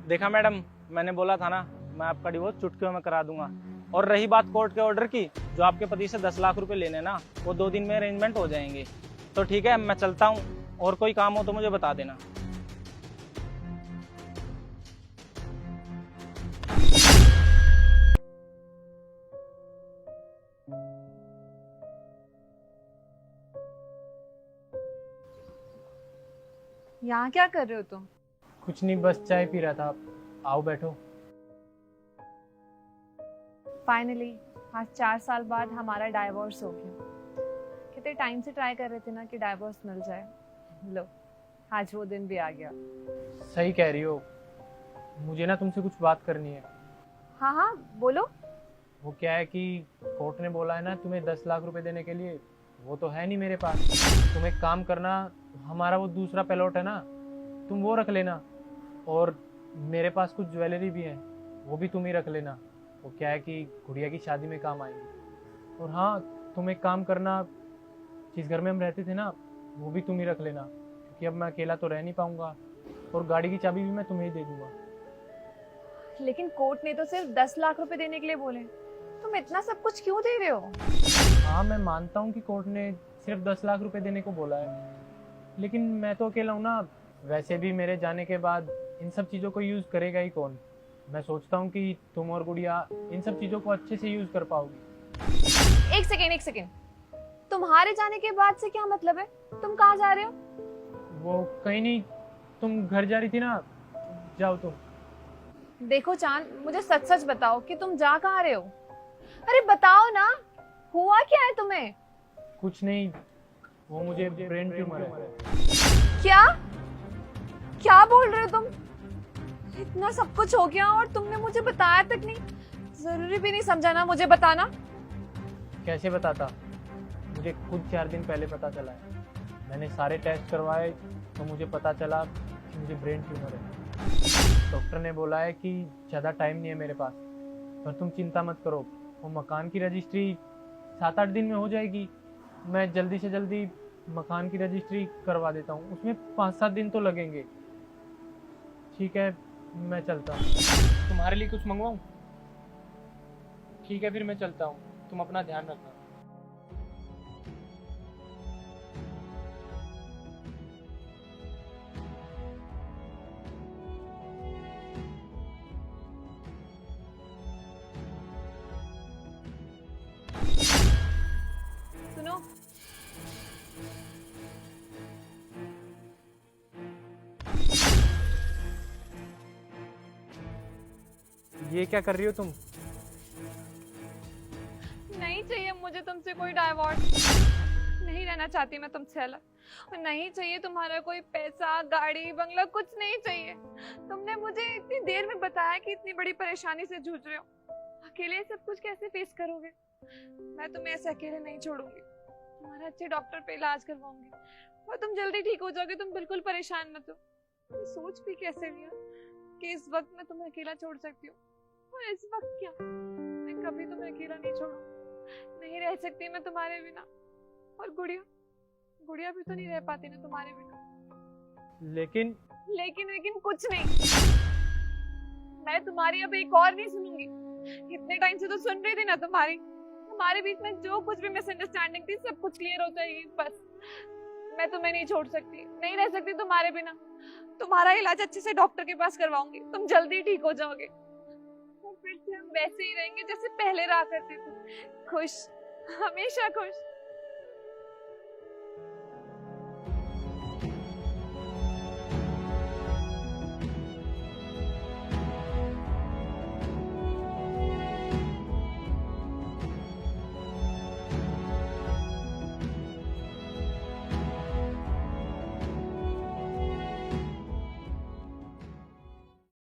देखा मैडम, मैंने बोला था ना, मैं आपका डिवोर्स चुटकियों में करा दूंगा। और रही बात कोर्ट के ऑर्डर की, जो आपके पति से 10 लाख रुपए लेने ना, वो 2 दिन में अरेंजमेंट हो जाएंगे। तो ठीक है, मैं चलता हूँ, और कोई काम हो तो मुझे बता देना। यहाँ क्या कर रहे हो तुम? कुछ नहीं, बस चाय पी रहा था। आओ बैठो। फाइनली आज 4 साल बाद हमारा डाइवोर्स हो गया। कितने टाइम से ट्राई कर रहे थे ना कि डाइवोर्स मिल जाए। लो, आज वो दिन भी आ गया। सही कह रही हो, मुझे ना तुमसे कुछ बात करनी है। हाँ हाँ बोलो। वो क्या है कि कोर्ट ने बोला है ना तुम्हें 10 लाख रुपए देने के लिए, वो तो है नहीं मेरे पास। तुम एक काम करना, हमारा वो दूसरा पैलॉट है ना, तुम वो रख लेना। और मेरे पास कुछ ज्वेलरी भी है, वो भी तुम ही रख लेना। वो क्या है कि गुड़िया की शादी में काम आएंगे। और हाँ, तुम एक काम करना, जिस घर में हम रहते थे ना, वो भी तुम ही रख लेना, क्योंकि अब मैं अकेला तो रह नहीं पाऊंगा। और गाड़ी की चाबी भी मैं तुम्हें ही दे दूंगा। लेकिन कोर्ट ने तो सिर्फ 10 लाख रुपए देने के लिए बोले, तुम इतना सब कुछ क्यों दे रहे हो? हाँ, मैं मानता हूँ कि कोर्ट ने सिर्फ 10 लाख रुपए देने को बोला है, लेकिन मैं तो अकेला हूँ ना। वैसे भी मेरे जाने के बाद इन सब चीज़ों को यूज़ करेगा ही कौन। मैं सोचता हूँ कि तुम और गुड़िया इन सब चीज़ों को अच्छे से यूज़ कर पाओगी। एक सेकेंड, तुम्हारे जाने के बाद से क्या मतलब है? तुम कहाँ जा रहे हो? वो कहीं नहीं, तुम घर जा रही थी ना, जाओ तुम। देखो चांद, मुझे सच सच बताओ कि तुम जा कहाँ रहे हो? अरे बताओ ना, हुआ क्या है तुम्हें? कुछ नहीं, वो मुझे ब्रेन ट्यूमर है। क्या क्या बोल रहे हो तुम? इतना सब कुछ हो गया और तुमने मुझे बताया तक नहीं? जरूरी भी नहीं समझा ना मुझे बताना? कैसे बताता, मुझे खुद 4 दिन पहले पता चला है। मैंने सारे टेस्ट करवाए तो मुझे पता चला कि मुझे ब्रेन ट्यूमर है। डॉक्टर ने बोला है कि ज़्यादा टाइम नहीं है मेरे पास, पर तुम चिंता मत करो, वो मकान की रजिस्ट्री 7-8 दिन में हो जाएगी। मैं जल्दी से जल्दी मकान की रजिस्ट्री करवा देता हूँ, उसमें 5-7 दिन तो लगेंगे। ठीक है, मैं चलता हूँ। तुम्हारे लिए कुछ मंगवाऊँ? ठीक है, फिर मैं चलता हूँ, तुम अपना ध्यान रखना। सुनो, ये क्या कर रही हो तुम? नहीं चाहिए मुझे तुमसे कोई डाइवोर्स। नहीं रहना चाहती मैं तुमसे अलग। और नहीं चाहिए तुम्हारा कोई पैसा, गाड़ी, बंगला, कुछ नहीं चाहिए। तुमने मुझे इतनी देर में बताया कि इतनी बड़ी परेशानी से जूझ रहे हो, अकेले सब कुछ कैसे फेस करोगे? मैं तुम्हें ऐसे अकेले नहीं छोड़ूंगी। तुम्हारा अच्छे डॉक्टर पे इलाज करवाऊंगी और तुम जल्दी ठीक हो जाओगे। तुम बिल्कुल परेशान मत हो। मैं सोच भी कैसे लिया कि इस वक्त मैं तुम्हें अकेला छोड़ सकती हूँ, और इस वक्त क्या, मैं कभी तुम्हें अकेला नहीं छोड़ूंगी। नहीं रह सकती मैं तुम्हारे बिना। और गुड़िया गुड़िया भी तो नहीं रह पाती ना तुम्हारे बिना। लेकिन लेकिन कुछ नहीं। मैं तुम्हारी अब एक और नहीं सुनूंगी। इतने टाइम से तो सुन रही थी ना तुम्हारी। हमारे बीच में जो कुछ भी मिसअंडरस्टैंडिंग थी सब कुछ क्लियर हो जाएगी बस। मैं तुम्हें नहीं छोड़ सकती, नहीं रह सकती तुम्हारे बिना। तुम्हारा इलाज अच्छे से डॉक्टर के पास करवाऊंगी, तुम जल्दी ठीक हो जाओगे और फिर से हम वैसे ही रहेंगे जैसे पहले रहा करते थे, खुश, हमेशा खुश।